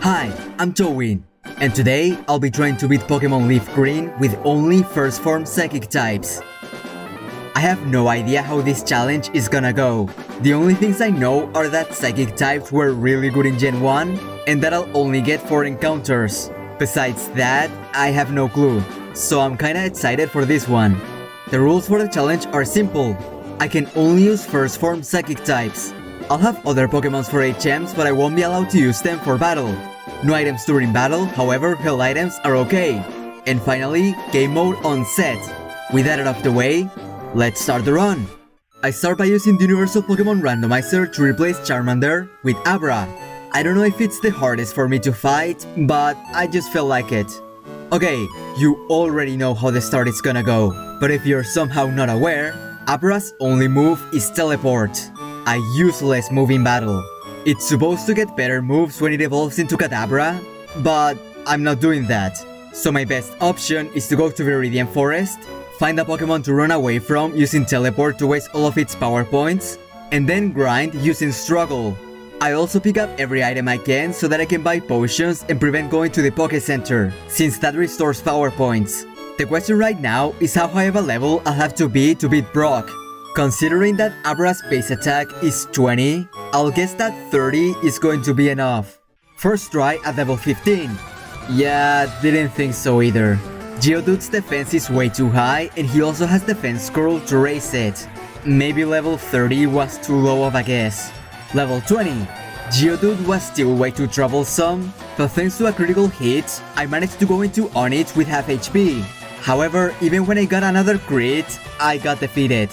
Hi, I'm Towin, and today I'll be trying to beat Pokemon Leaf Green with only first form Psychic types. I have no idea how this challenge is gonna go. The only things I know are that Psychic types were really good in Gen 1, and that I'll only get 4 encounters. Besides that, I have no clue, so I'm kinda excited for this one. The rules for the challenge are simple. I can only use first form Psychic types. I'll have other Pokemons for HMs, but I won't be allowed to use them for battle. No items during battle, however, held items are okay. And finally, game mode on set. With that out of the way, let's start the run. I start by using the Universal Pokemon Randomizer to replace Charmander with Abra. I don't know if it's the hardest for me to fight, but I just feel like it. Okay, you already know how the start is gonna go, but if you're somehow not aware, Abra's only move is Teleport, a useless move in battle. It's supposed to get better moves when it evolves into Kadabra, but I'm not doing that. So my best option is to go to Viridian Forest, find a Pokemon to run away from using Teleport to waste all of its power points, and then grind using Struggle. I also pick up every item I can so that I can buy potions and prevent going to the Poké Center, since that restores power points. The question right now is how high of a level I'll have to be to beat Brock. Considering that Abra's base attack is 20, I'll guess that 30 is going to be enough. First try at level 15. Yeah, didn't think so either. Geodude's defense is way too high and he also has defense scroll to raise it. Maybe level 30 was too low of a guess. Level 20. Geodude was still way too troublesome, but thanks to a critical hit, I managed to go into Onix with half HP. However, even when I got another crit, I got defeated.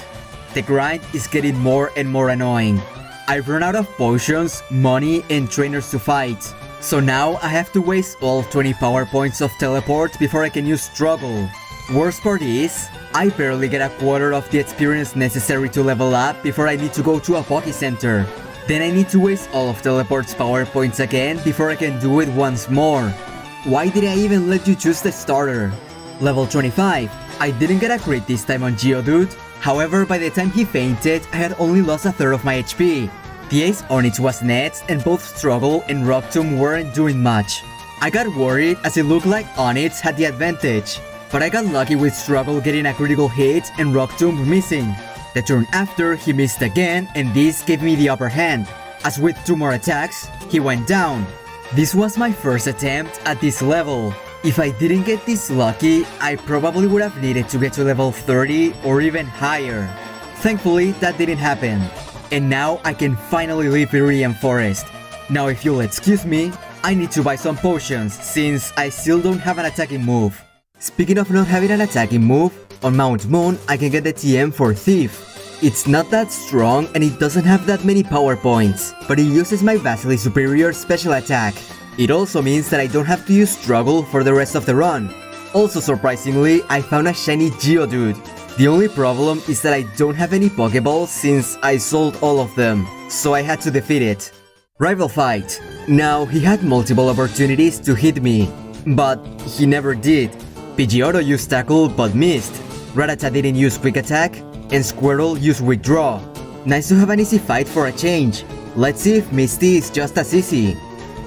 The grind is getting more and more annoying. I've run out of potions, money, and trainers to fight. So now I have to waste all 20 power points of Teleport before I can use Struggle. Worst part is, I barely get a quarter of the experience necessary to level up before I need to go to a Poké Center. Then I need to waste all of Teleport's power points again before I can do it once more. Why did I even let you choose the starter? Level 25. I didn't get a crit this time on Geodude. However, by the time he fainted, I had only lost a third of my HP. The Ace Onix was next, and both Struggle and Rock Tomb weren't doing much. I got worried as it looked like Onix had the advantage, but I got lucky with Struggle getting a critical hit and Rock Tomb missing. The turn after, he missed again, and this gave me the upper hand. As with 2 more attacks, he went down. This was my first attempt at this level. If I didn't get this lucky, I probably would have needed to get to level 30 or even higher. Thankfully, that didn't happen. And now I can finally leave Viridian Forest. Now if you'll excuse me, I need to buy some potions since I still don't have an attacking move. Speaking of not having an attacking move, on Mount Moon I can get the TM for Thief. It's not that strong and it doesn't have that many power points, but it uses my vastly superior special attack. It also means that I don't have to use Struggle for the rest of the run. Also surprisingly, I found a shiny Geodude. The only problem is that I don't have any Pokeballs since I sold all of them, so I had to defeat it. Rival fight. Now, he had multiple opportunities to hit me, but he never did. Pidgeotto used Tackle but missed. Rattata didn't use Quick Attack, and Squirtle used Withdraw. Nice to have an easy fight for a change. Let's see if Misty is just as easy.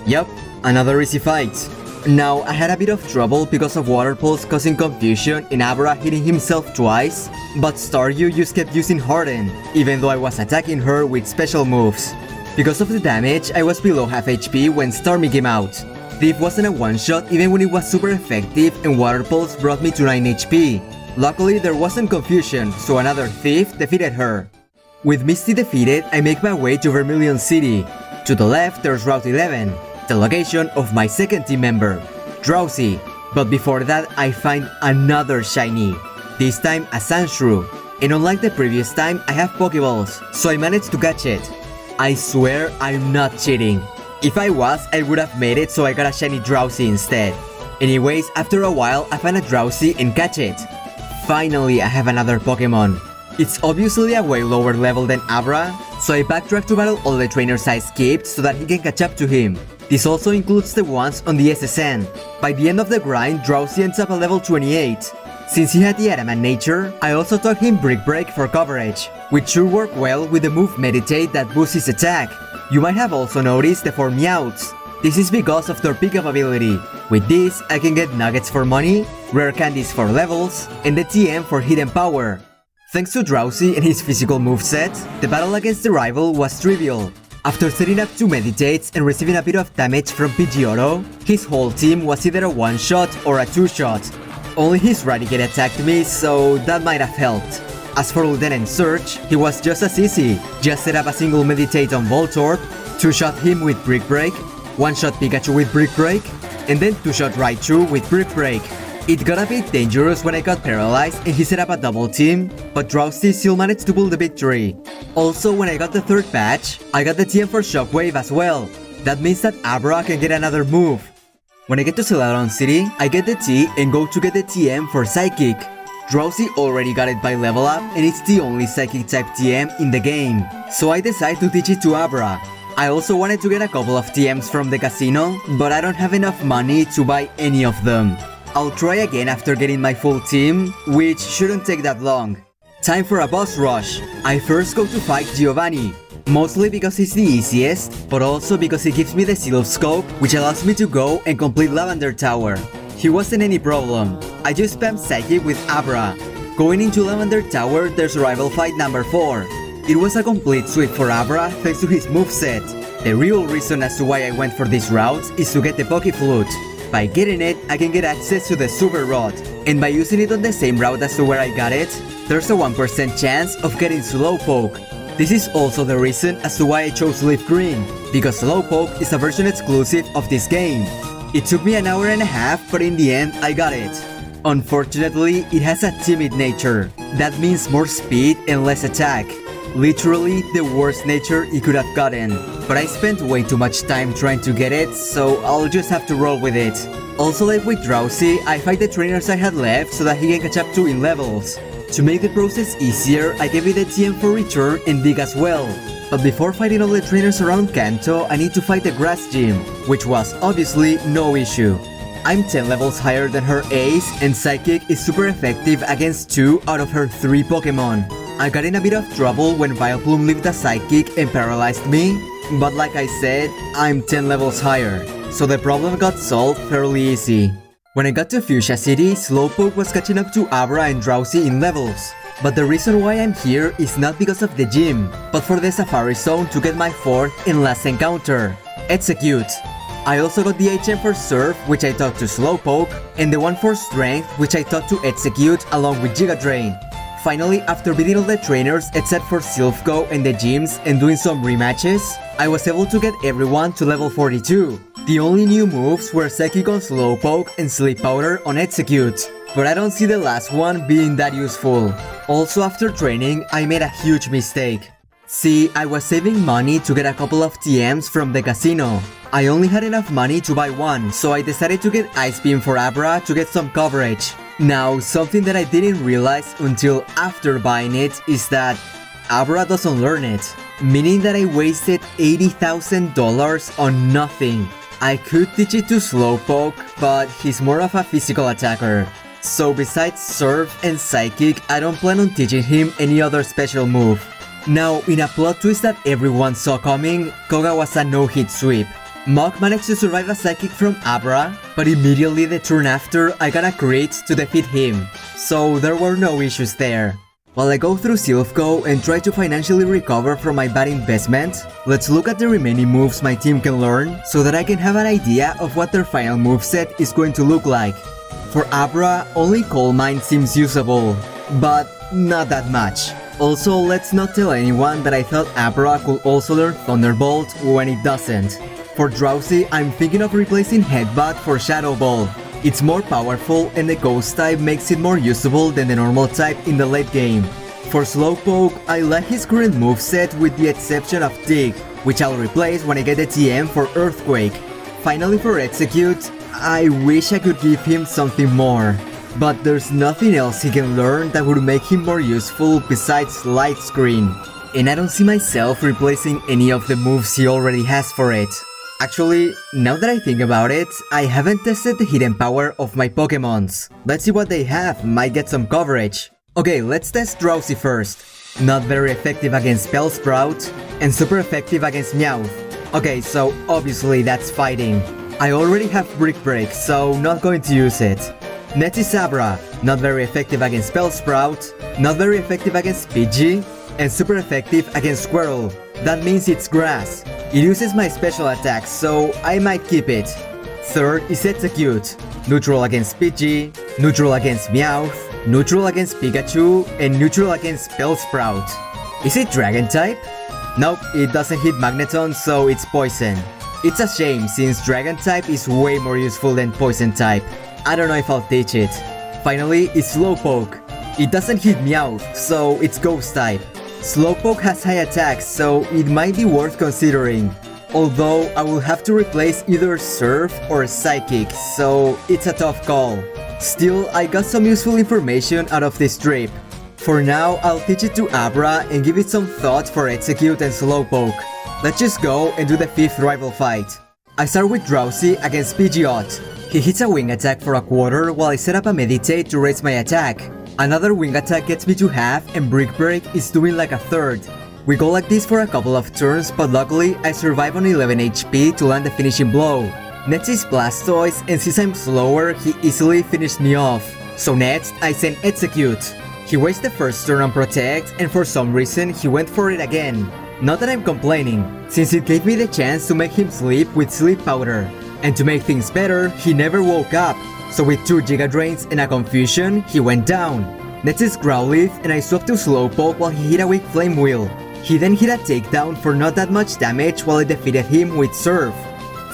Yup, another easy fight. Now, I had a bit of trouble because of Water Pulse causing confusion and Abra hitting himself twice, but Staryu just kept using Harden, even though I was attacking her with special moves. Because of the damage, I was below half HP when Starmie came out. Thief wasn't a one-shot even when it was super effective and Water Pulse brought me to 9 HP. Luckily, there wasn't confusion, so another Thief defeated her. With Misty defeated, I make my way to Vermilion City. To the left, there's Route 11. The location of my second team member, Drowsy. But before that, I find another shiny, this time a Sandshrew. And unlike the previous time, I have Pokeballs, so I managed to catch it. I swear I'm not cheating. If I was, I would have made it so I got a shiny Drowsy instead. Anyways, after a while, I find a Drowsy and catch it. Finally, I have another Pokemon. It's obviously a way lower level than Abra, so I backtrack to battle all the trainers I skipped so that he can catch up to him. This also includes the ones on the SSN. By the end of the grind, Drowsy ends up at level 28. Since he had the Adamant nature, I also taught him Brick Break for coverage, which should work well with the move Meditate that boosts his attack. You might have also noticed the 4 Meowths. This is because of their pickup ability. With this, I can get nuggets for money, rare candies for levels, and the TM for hidden power. Thanks to Drowsy and his physical moveset, the battle against the rival was trivial. After setting up 2 meditates and receiving a bit of damage from Pidgeotto, his whole team was either a 1-shot or a 2-shot. Only his Raticate attacked me, so that might have helped. As for Lieutenant Surge, he was just as easy. Just set up a single meditate on Voltorb, 2-shot him with Brick Break, 1-shot Pikachu with Brick Break, and then 2-shot Raichu with Brick Break. It got a bit dangerous when I got paralyzed and he set up a double team, but Drowsy still managed to pull the victory. Also, when I got the 3rd patch, I got the TM for Shockwave as well. That means that Abra can get another move. When I get to Celadon City, I get the T and go to get the TM for Psychic. Drowsy already got it by level up and it's the only Psychic type TM in the game, so I decide to teach it to Abra. I also wanted to get a couple of TMs from the casino, but I don't have enough money to buy any of them. I'll try again after getting my full team, which shouldn't take that long. Time for a boss rush. I first go to fight Giovanni, mostly because he's the easiest, but also because he gives me the Seal of Scope, which allows me to go and complete Lavender Tower. He wasn't any problem. I just spammed Psychic with Abra. Going into Lavender Tower, there's rival fight number 4. It was a complete sweep for Abra thanks to his moveset. The real reason as to why I went for this route is to get the Poké Flute. By getting it, I can get access to the Super Rod, and by using it on the same route as to where I got it, there's a 1% chance of getting Slowpoke. This is also the reason as to why I chose Leaf Green, because Slowpoke is a version exclusive of this game. It took me an hour and a half, but in the end I got it. Unfortunately, it has a timid nature. That means more speed and less attack. Literally the worst nature it could have gotten. But I spent way too much time trying to get it, so I'll just have to roll with it. Also, like with Drowsy, I fight the trainers I had left so that he can catch up to in levels. To make the process easier, I gave it the TM for Return and Dig as well. But before fighting all the trainers around Kanto, I need to fight the Grass Gym, which was obviously no issue. I'm 10 levels higher than her Ace, and Psychic is super effective against 2 out of her 3 Pokemon. I got in a bit of trouble when Vileplume lived a Psychic and paralyzed me, but like I said, I'm 10 levels higher, so the problem got solved fairly easy. When I got to Fuchsia City, Slowpoke was catching up to Abra and Drowsy in levels. But the reason why I'm here is not because of the gym, but for the Safari Zone to get my 4th and last encounter, Execute. I also got the HM for Surf, which I taught to Slowpoke, and the one for Strength, which I taught to Execute along with Giga Drain. Finally, after beating all the trainers except for Silphco and the gyms and doing some rematches, I was able to get everyone to level 42. The only new moves were Psychic on Slowpoke and Sleep Powder on Execute, but I don't see the last one being that useful. Also, after training, I made a huge mistake. See, I was saving money to get a couple of TMs from the casino. I only had enough money to buy one, so I decided to get Ice Beam for Abra to get some coverage. Now, something that I didn't realize until after buying it is that Abra doesn't learn it, meaning that I wasted $80,000 on nothing. I could teach it to Slowpoke, but he's more of a physical attacker. So besides Surf and Psychic, I don't plan on teaching him any other special move. Now, in a plot twist that everyone saw coming, Koga was a no-hit sweep. Muk managed to survive a Psychic from Abra, but immediately the turn after I got a crit to defeat him, so there were no issues there. While I go through Silphco and try to financially recover from my bad investment, let's look at the remaining moves my team can learn so that I can have an idea of what their final moveset is going to look like. For Abra, only Coal Mine seems usable, but not that much. Also, let's not tell anyone that I thought Abra could also learn Thunderbolt when it doesn't. For Drowsy, I'm thinking of replacing Headbutt for Shadow Ball. It's more powerful and the Ghost type makes it more usable than the normal type in the late game. For Slowpoke, I like his current moveset with the exception of Dig, which I'll replace when I get the TM for Earthquake. Finally for Execute, I wish I could give him something more. But there's nothing else he can learn that would make him more useful besides Light Screen. And I don't see myself replacing any of the moves he already has for it. Actually, now that I think about it, I haven't tested the hidden power of my Pokemons. Let's see what they have, might get some coverage. Okay, let's test Drowsy first. Not very effective against Bellsprout, and super effective against Meowth. Okay, so obviously that's fighting. I already have Brick Break, so not going to use it. Next is Abra, not very effective against Bellsprout, not very effective against Pidgey, and super effective against Squirtle. That means it's Grass. It uses my special attacks, so I might keep it. Third is Execute, neutral against Pidgey, neutral against Meowth, neutral against Pikachu, and neutral against Bellsprout. Is it Dragon type? Nope, it doesn't hit Magneton, so it's Poison. It's a shame since Dragon type is way more useful than Poison type. I don't know if I'll teach it. Finally, it's Slowpoke. It doesn't hit Meowth, so it's Ghost type. Slowpoke has high attacks, so it might be worth considering. Although I will have to replace either Surf or Psychic, so it's a tough call. Still, I got some useful information out of this trip. For now, I'll teach it to Abra and give it some thought for Execute and Slowpoke. Let's just go and do the 5th rival fight. I start with Drowsy against Pidgeot. He hits a wing attack for a quarter while I set up a Meditate to raise my attack. Another wing attack gets me to half and Brick Break is doing like a third. We go like this for a couple of turns, but luckily I survive on 11 HP to land the finishing blow. Next is Blastoise, and since I'm slower, he easily finished me off. So next, I send Execute. He wastes the first turn on Protect, and for some reason, he went for it again. Not that I'm complaining, since it gave me the chance to make him sleep with Sleep Powder. And to make things better, he never woke up. So with 2 Giga Drains and a Confusion, he went down. Next is Growlithe, and I swapped to Slowpoke while he hit a weak Flame Wheel. He then hit a takedown for not that much damage while I defeated him with Surf.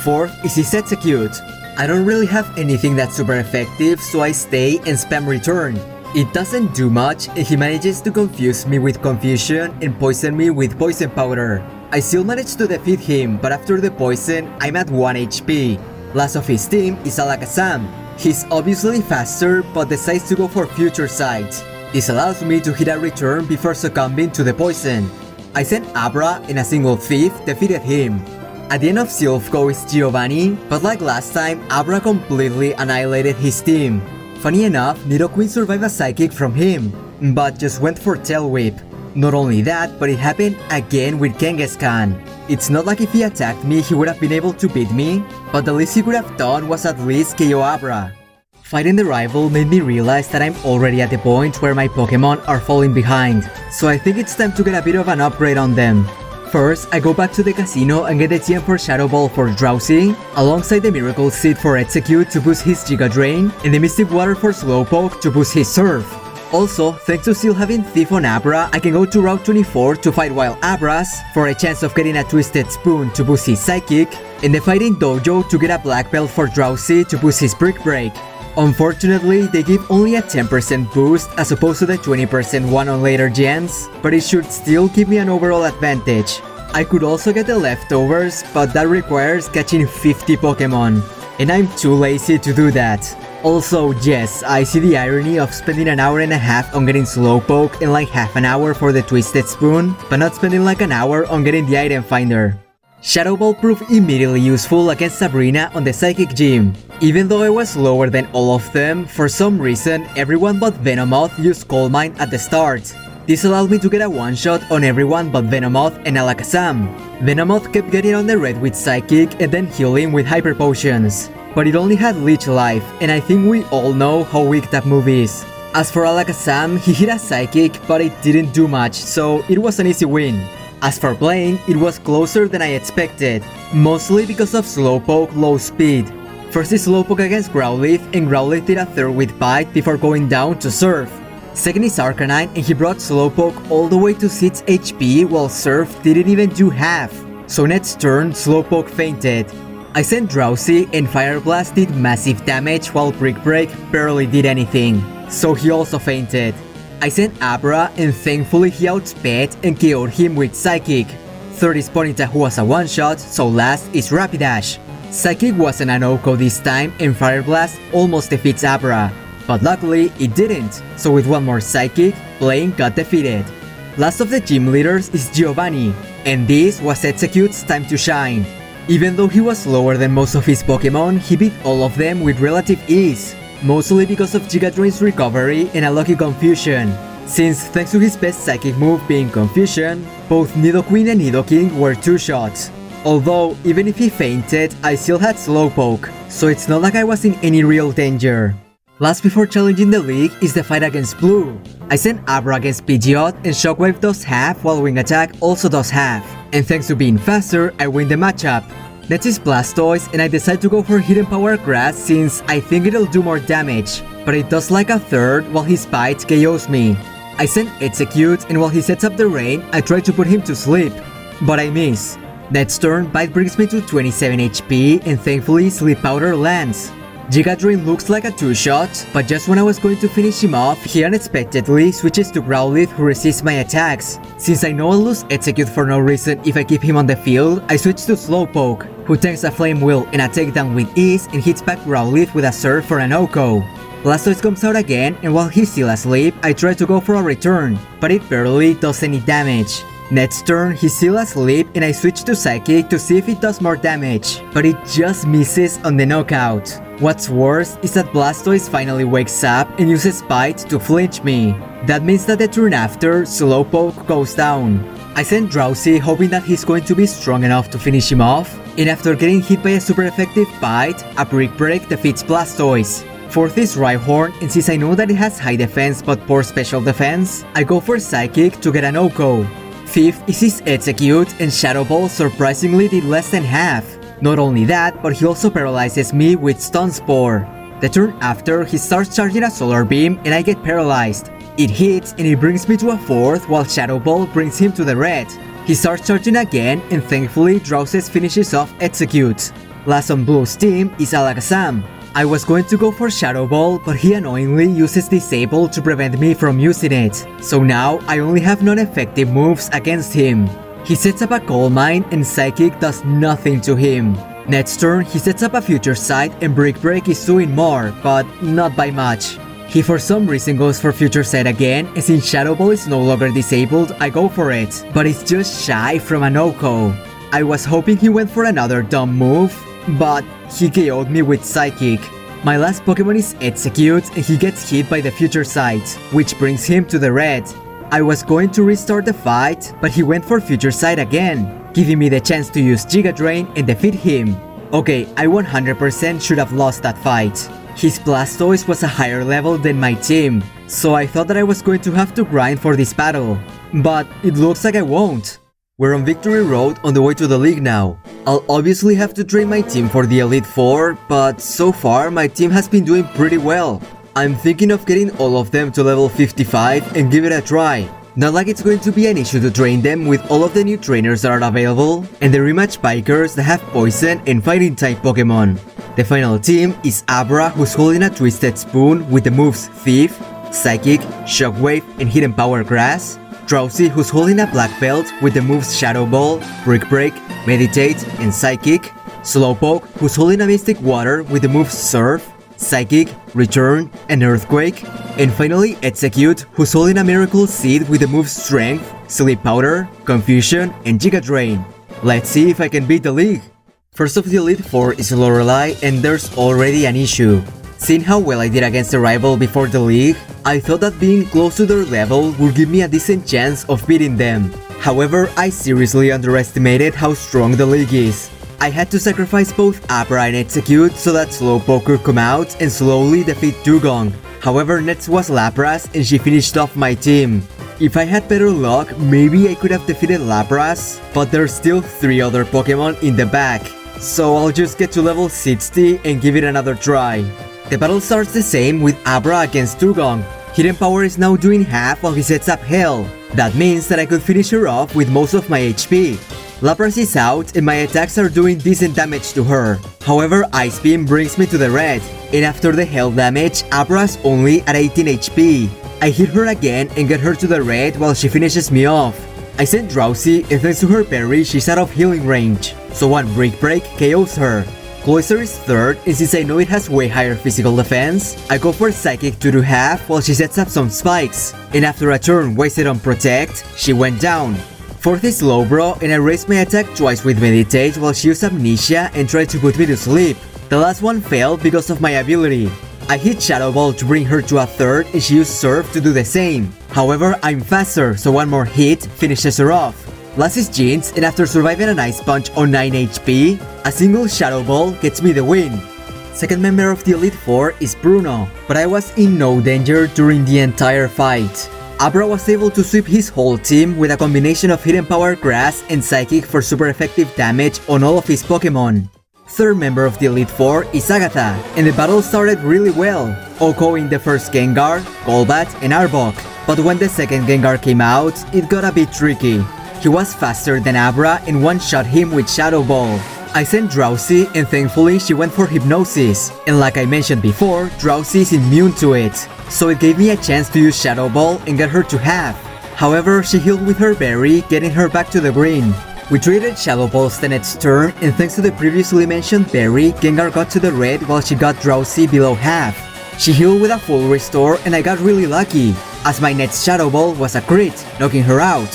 Fourth is his Execute. I don't really have anything that's super effective, so I stay and spam Return. It doesn't do much, and he manages to confuse me with Confusion and poison me with Poison Powder. I still managed to defeat him, but after the poison, I'm at 1 HP. Last of his team is Alakazam. He's obviously faster, but decides to go for Future Sight. This allows me to hit a return before succumbing to the poison. I sent Abra and a single Thief defeated him. At the end of Silph is Giovanni, but like last time, Abra completely annihilated his team. Funny enough, Nidoqueen survived a Psychic from him, but just went for Tail Whip. Not only that, but it happened again with Kangaskhan. It's not like if he attacked me, he would have been able to beat me, but the least he could have done was at least KO Abra. Fighting the rival made me realize that I'm already at the point where my Pokemon are falling behind, so I think it's time to get a bit of an upgrade on them. First, I go back to the casino and get the TM for Shadow Ball for Drowsy, alongside the Miracle Seed for Execute to boost his Giga Drain, and the Mystic Water for Slowpoke to boost his Surf. Also, thanks to still having Thief on Abra, I can go to Route 24 to fight Wild Abras for a chance of getting a Twisted Spoon to boost his Psychic, and the Fighting Dojo to get a Black Belt for Drowsy to boost his Brick Break. Unfortunately, they give only a 10% boost as opposed to the 20% one on later gens, but it should still give me an overall advantage. I could also get the leftovers, but that requires catching 50 Pokemon, and I'm too lazy to do that. Also, yes, I see the irony of spending an hour and a half on getting Slowpoke and like half an hour for the Twisted Spoon, but not spending like an hour on getting the item finder. Shadow Ball proved immediately useful against Sabrina on the Psychic Gym. Even though I was lower than all of them, for some reason, everyone but Venomoth used Coal Mine at the start. This allowed me to get a one-shot on everyone but Venomoth and Alakazam. Venomoth kept getting on the red with Psychic and then healing with Hyper Potions. But it only had Leech Life, and I think we all know how weak that move is. As for Alakazam, he hit a Psychic, but it didn't do much, so it was an easy win. As for playing, it was closer than I expected, mostly because of Slowpoke low speed. First is Slowpoke against Growlithe, and Growlithe did a third with Bite before going down to Surf. Second is Arcanine, and he brought Slowpoke all the way to 6 HP while Surf didn't even do half. So next turn, Slowpoke fainted. I sent Drowsy, and Fire Blast did massive damage while Brick Break barely did anything, so he also fainted. I sent Abra, and thankfully he outsped and KO'd him with Psychic. Third is Ponyta, who was a one-shot, so last is Rapidash. Psychic wasn't an OHKO this time, and Fire Blast almost defeats Abra. But luckily, it didn't, so with one more Psychic, Blaine got defeated. Last of the gym leaders is Giovanni, and this was Execute's time to shine. Even though he was lower than most of his Pokemon, he beat all of them with relative ease. Mostly because of Giga Drain's recovery and a lucky Confusion, since thanks to his best Psychic move being Confusion, both Nidoqueen and Nidoking were 2-shots. Although, even if he fainted, I still had Slowpoke, so it's not like I was in any real danger. Last before challenging the league is the fight against Blue. I sent Abra against Pidgeot and Shockwave does half while Wing Attack also does half. And thanks to being faster, I win the matchup. Next is Blastoise and I decide to go for Hidden Power Grass since I think it'll do more damage. But it does like a third while his Bite KOs me. I send Execute and while he sets up the rain, I try to put him to sleep. But I miss. Next turn, Bite brings me to 27 HP and thankfully Sleep Powder lands. Giga Drain looks like a 2-shot, but just when I was going to finish him off, he unexpectedly switches to Growlithe who resists my attacks. Since I know I'll lose Execute for no reason if I keep him on the field, I switch to Slowpoke, who tanks a Flame Wheel and a takedown with ease and hits back Growlithe with a Surf for an OHKO. Blastoise comes out again and while he's still asleep, I try to go for a return, but it barely does any damage. Next turn, he's still asleep and I switch to Psychic to see if it does more damage, but it just misses on the knockout. What's worse is that Blastoise finally wakes up and uses Bite to flinch me. That means that the turn after, Slowpoke goes down. I send Drowsy hoping that he's going to be strong enough to finish him off, and after getting hit by a super effective Bite, a Brick Break defeats Blastoise. Fourth is Rhyhorn, and since I know that it has high defense but poor special defense, I go for Psychic to get an OHKO. Fifth is his Execute, and Shadow Ball surprisingly did less than half. Not only that, but he also paralyzes me with Stun Spore. The turn after, he starts charging a Solar Beam and I get paralyzed. It hits and it brings me to a fourth while Shadow Ball brings him to the red. He starts charging again and thankfully Drowsy finishes off Execute. Last on Blue's team is Alakazam. I was going to go for Shadow Ball, but he annoyingly uses Disable to prevent me from using it. So now I only have non-effective moves against him. He sets up a Coal Mine and Psychic does nothing to him. Next turn, he sets up a Future Sight and Brick Break is doing more, but not by much. He for some reason goes for Future Sight again, and since Shadow Ball is no longer disabled, I go for it. But it's just shy from an OHKO. I was hoping he went for another dumb move, but he KO'd me with Psychic. My last Pokemon is Execute and he gets hit by the Future Sight, which brings him to the red. I was going to restart the fight, but he went for Future Sight again, giving me the chance to use Giga Drain and defeat him. Okay, I 100% should have lost that fight. His Blastoise was a higher level than my team, so I thought that I was going to have to grind for this battle. But it looks like I won't. We're on Victory Road on the way to the league now. I'll obviously have to train my team for the Elite Four, but so far my team has been doing pretty well. I'm thinking of getting all of them to level 55 and give it a try. Not like it's going to be an issue to train them with all of the new trainers that are available, and the rematch bikers that have poison and fighting type Pokemon. The final team is Abra, who's holding a Twisted Spoon with the moves Thief, Psychic, Shockwave, and Hidden Power Grass. Drowsy, who's holding a Black Belt with the moves Shadow Ball, Brick Break, Meditate, and Psychic. Slowpoke, who's holding a Mystic Water with the moves Surf, Psychic, Return, and Earthquake. And finally, Execute, who's holding a Miracle Seed with the moves Strength, Sleep Powder, Confusion, and Giga Drain. Let's see if I can beat the league. First of the Elite Four is Lorelei, and there's already an issue. Seeing how well I did against the rival before the league, I thought that being close to their level would give me a decent chance of beating them. However, I seriously underestimated how strong the league is. I had to sacrifice both Abra and Execute so that Slowpoke could come out and slowly defeat Dugong. However, next was Lapras and she finished off my team. If I had better luck, maybe I could have defeated Lapras, but there's still 3 other Pokemon in the back. So I'll just get to level 60 and give it another try. The battle starts the same with Abra against Dugong. Hidden Power is now doing half while he sets up Hell. That means that I could finish her off with most of my HP. Lapras is out and my attacks are doing decent damage to her. However, Ice Beam brings me to the red, and after the Hell damage, Abra's only at 18 HP. I hit her again and get her to the red while she finishes me off. I sent Drowsy and thanks to her parry, she's out of healing range, so one Brick Break KOs her. Cloyster is third, and since I know it has way higher physical defense, I go for Psychic to do half while she sets up some spikes, and after a turn wasted on Protect, she went down. Fourth is Slowbro, and I raised my attack twice with Meditate while she used Amnesia and tried to put me to sleep. The last one failed because of my ability. I hit Shadow Ball to bring her to a third and she used Surf to do the same. However, I'm faster, so one more hit finishes her off. Last is Jinx, and after surviving an Ice Punch on 9 HP, a single Shadow Ball gets me the win. Second member of the Elite Four is Bruno, but I was in no danger during the entire fight. Abra was able to sweep his whole team with a combination of Hidden Power Grass and Psychic for super effective damage on all of his Pokemon. Third member of the Elite Four is Agatha, and the battle started really well, OHKO in the first Gengar, Golbat, and Arbok. But when the second Gengar came out, it got a bit tricky. He was faster than Abra and one-shot him with Shadow Ball. I sent Drowsy, and thankfully she went for Hypnosis, and like I mentioned before, Drowsy is immune to it, so it gave me a chance to use Shadow Ball and get her to half. However, she healed with her berry, getting her back to the green. We traded Shadow Balls the next turn, and thanks to the previously mentioned berry, Gengar got to the red while she got Drowsy below half. She healed with a full restore, and I got really lucky, as my next Shadow Ball was a crit, knocking her out.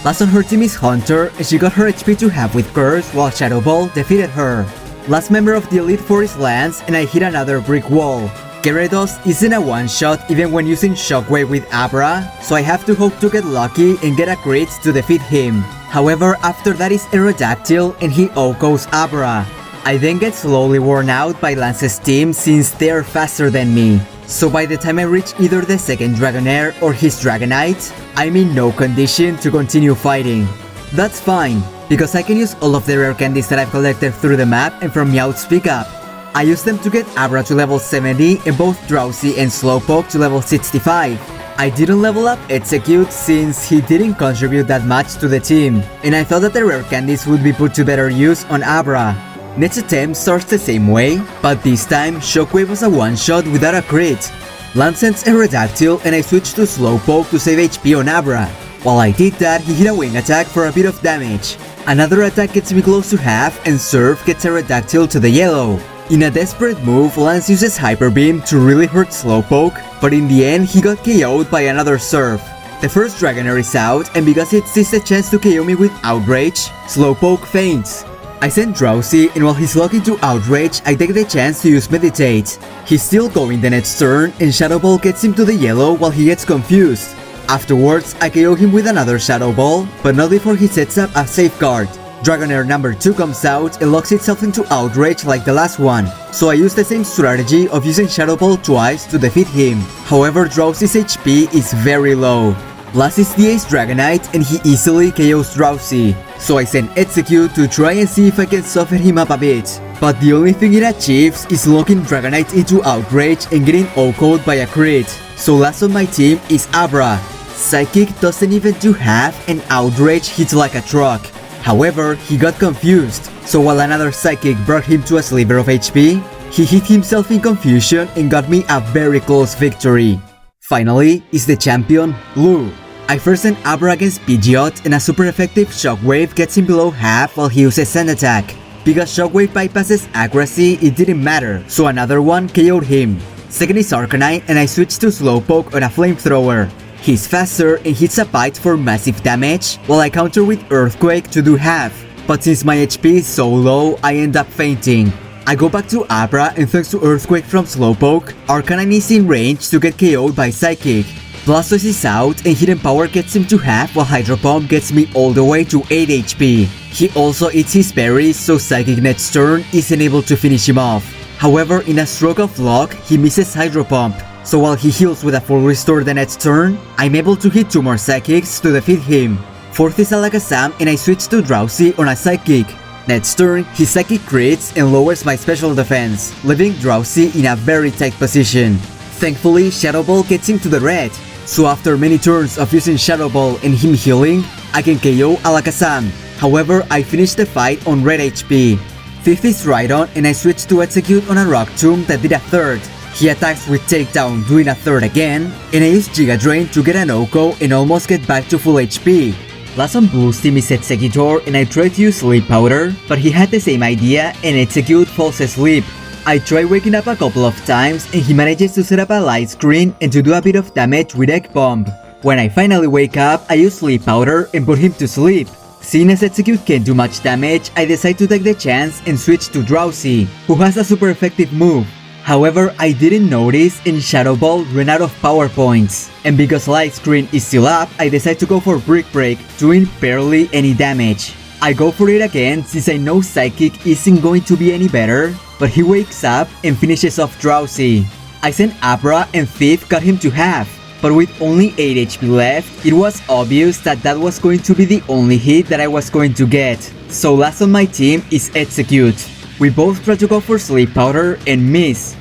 Last on her team is Hunter, and she got her HP to half with Curse while Shadow Ball defeated her. Last member of the Elite Four is Lance, and I hit another brick wall. Gyarados isn't a one-shot even when using Shockwave with Abra, so I have to hope to get lucky and get a crit to defeat him. However, after that is Aerodactyl, and he OHKOs Abra. I then get slowly worn out by Lance's team since they're faster than me. So by the time I reach either the second Dragonair or his Dragonite, I'm in no condition to continue fighting. That's fine, because I can use all of the rare candies that I've collected through the map and from Meowth's pickup. I used them to get Abra to level 70 and both Drowsy and Slowpoke to level 65. I didn't level up Execute since he didn't contribute that much to the team, and I thought that the rare candies would be put to better use on Abra. Next attempt starts the same way, but this time Shockwave was a one-shot without a crit. Lance sends Aerodactyl and I switched to Slowpoke to save HP on Abra. While I did that, he hit a wing attack for a bit of damage. Another attack gets me close to half, and Surf gets Aerodactyl to the yellow. In a desperate move, Lance uses Hyper Beam to really hurt Slowpoke, but in the end he got KO'd by another Surf. The first Dragonair is out, and because it sees a chance to KO me with Outrage, Slowpoke faints. I send Drowsy, and while he's locking to Outrage, I take the chance to use Meditate. He's still going the next turn, and Shadow Ball gets him to the yellow while he gets confused. Afterwards, I KO him with another Shadow Ball, but not before he sets up a Safeguard. Dragonair number 2 comes out and locks itself into Outrage like the last one, so I use the same strategy of using Shadow Ball twice to defeat him. However, Drowsy's HP is very low. Last is the Ace Dragonite, and he easily KOs Drowsy, so I send Execute to try and see if I can soften him up a bit. But the only thing it achieves is locking Dragonite into Outrage and getting OHKO'd by a crit. So last on my team is Abra. Psychic doesn't even do half, and Outrage hits like a truck. However, he got confused, so while another Psychic brought him to a sliver of HP, he hit himself in confusion and got me a very close victory. Finally is the champion, Lou. I first sent Abra against Pidgeot, and a super effective Shockwave gets him below half while he uses Sand Attack. Because Shockwave bypasses accuracy, it didn't matter, so another one KO'd him. Second is Arcanine, and I switched to Slowpoke on a Flamethrower. He's faster and hits a bite for massive damage, while I counter with Earthquake to do half. But since my HP is so low, I end up fainting. I go back to Abra, and thanks to Earthquake from Slowpoke, Arcanine is in range to get KO'd by Psychic. Blastoise is out, and Hidden Power gets him to half while Hydro Pump gets me all the way to 8 HP. He also eats his berries, so Psychic next turn isn't able to finish him off. However, in a stroke of luck, he misses Hydro Pump, so while he heals with a full restore the next turn, I'm able to hit 2 more Psychics to defeat him. Fourth is Alakazam, and I switch to Drowsy on a Psychic. Next turn, his Psychic crits and lowers my special defense, leaving Drowsy in a very tight position. Thankfully, Shadow Ball gets him to the red, so after many turns of using Shadow Ball and him healing, I can KO Alakazam. However, I finish the fight on red HP. Fifth is Rhydon, and I switch to Execute on a Rock Tomb that did a third. He attacks with Takedown doing a third again, and I use Giga Drain to get an OHKO and almost get back to full HP. Last on Blue's team is Exeggutor, and I tried to use Sleep Powder, but he had the same idea and Execute falls asleep. I try waking up a couple of times, and he manages to set up a light screen and to do a bit of damage with Egg Bomb. When I finally wake up, I use Sleep Powder and put him to sleep. Seeing as Execute can't do much damage, I decide to take the chance and switch to Drowsy, who has a super effective move. However, I didn't notice and Shadow Ball ran out of power points. And because Light Screen is still up, I decide to go for Brick Break, doing barely any damage. I go for it again since I know Psychic isn't going to be any better, but he wakes up and finishes off Drowsy. I sent Abra and Thief got him to half, but with only 8 HP left, it was obvious that that was going to be the only hit that I was going to get. So last on my team is Execute. We both try to go for Sleep Powder and miss.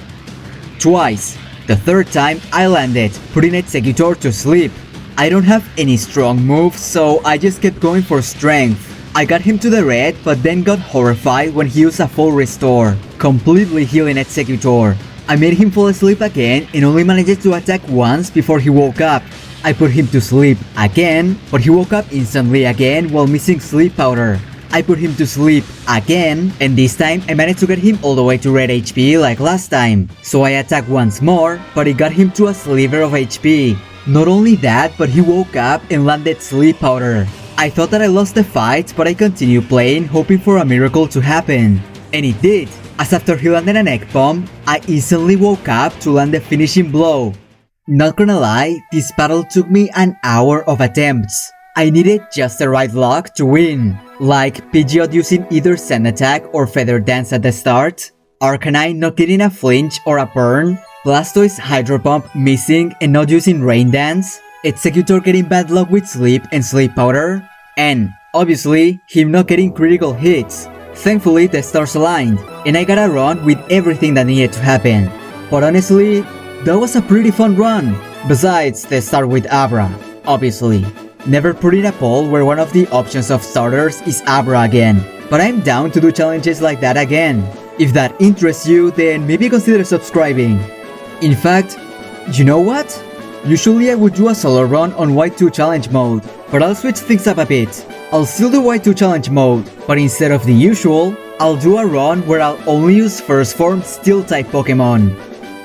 Twice. The third time I landed, putting Executor to sleep. I don't have any strong moves, so I just kept going for Strength. I got him to the red, but then got horrified when he used a full restore, completely healing Executor. I made him fall asleep again and only managed to attack once before he woke up. I put him to sleep again, but he woke up instantly again while missing Sleep Powder. I put him to sleep again, and this time I managed to get him all the way to red HP like last time. So I attacked once more, but it got him to a sliver of HP. Not only that, but he woke up and landed Sleep Powder. I thought that I lost the fight, but I continued playing, hoping for a miracle to happen. And it did, as after he landed an egg bomb, I instantly woke up to land the finishing blow. Not gonna lie, this battle took me an hour of attempts. I needed just the right luck to win, like Pidgeot using either Sand Attack or Feather Dance at the start, Arcanine not getting a flinch or a burn, Blastoise Hydro Pump missing and not using Rain Dance, Executor getting bad luck with Sleep and Sleep Powder, and, obviously, him not getting critical hits. Thankfully, the stars aligned, and I got a run with everything that needed to happen. But honestly, that was a pretty fun run, besides the start with Abra, obviously. Never put in a poll where one of the options of starters is Abra again, but I'm down to do challenges like that again. If that interests you, then maybe consider subscribing. In fact, you know what? Usually I would do a solo run on Y2 challenge mode, but I'll switch things up a bit. I'll still do Y2 challenge mode, but instead of the usual, I'll do a run where I'll only use first form Steel type Pokemon.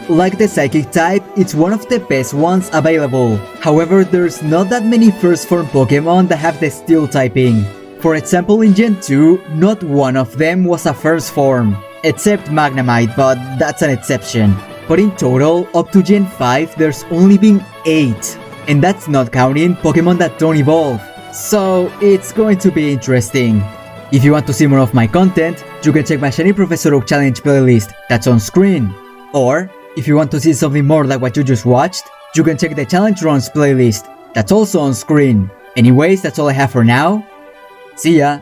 Like the Psychic type, it's one of the best ones available. However, there's not that many first form Pokemon that have the Steel typing. For example, in Gen 2, not one of them was a first form, except Magnemite, but that's an exception. But in total, up to Gen 5, there's only been 8. And that's not counting Pokemon that don't evolve. So, it's going to be interesting. If you want to see more of my content, you can check my Shiny Professor Oak Challenge playlist that's on screen. Or, if you want to see something more like what you just watched, you can check the Challenge Runs playlist that's also on screen. Anyways, that's all I have for now. See ya!